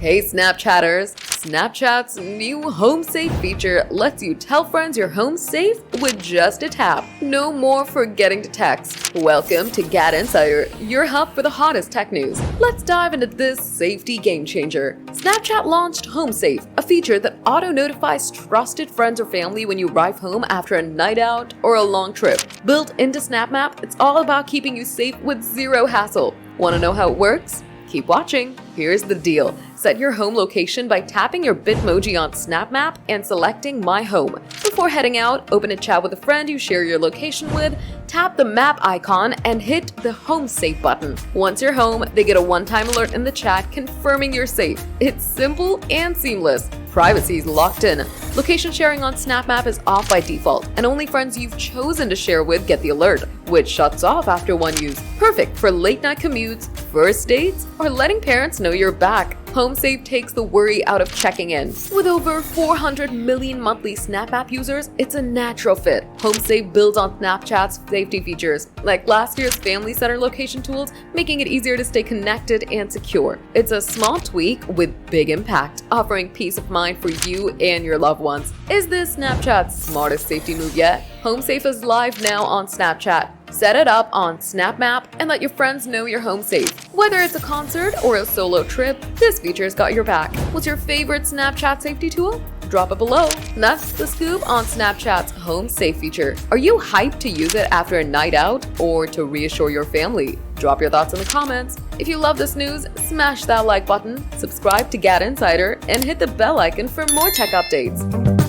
Hey Snapchatters! Snapchat's new Home Safe feature lets you tell friends your home's safe with just a tap. No more forgetting to text. Welcome to GadInsider, your hub for the hottest tech news. Let's dive into this safety game changer. Snapchat launched Home Safe, a feature that auto-notifies trusted friends or family when you arrive home after a night out or a long trip. Built into SnapMap, it's all about keeping you safe with zero hassle. Want to know how it works? Keep watching. Here's the deal. Set your home location by tapping your Bitmoji on SnapMap and selecting My Home. Before heading out, open a chat with a friend you share your location with, tap the map icon, and hit the Home Safe button. Once you're home, they get a one-time alert in the chat confirming you're safe. It's simple and seamless. Privacy is locked in. Location sharing on SnapMap is off by default, and only friends you've chosen to share with get the alert, which shuts off after one use. Perfect for late-night commutes, first dates, or letting parents know you're back. HomeSafe takes the worry out of checking in. With over 400 million monthly SnapMap users, it's a natural fit. HomeSafe builds on Snapchat's safety features, like last year's Family Center location tools, making it easier to stay connected and secure. It's a small tweak with big impact, offering peace of mind for you and your loved ones. Is this Snapchat's smartest safety move yet? HomeSafe is live now on Snapchat. Set it up on SnapMap and let your friends know you're home safe. Whether it's a concert or a solo trip, this feature's got your back. What's your favorite Snapchat safety tool? Drop it below. That's the scoop on Snapchat's Home Safe feature. Are you hyped to use it after a night out or to reassure your family? Drop your thoughts in the comments. If you love this news, smash that like button, subscribe to GadInsider, and hit the bell icon for more tech updates.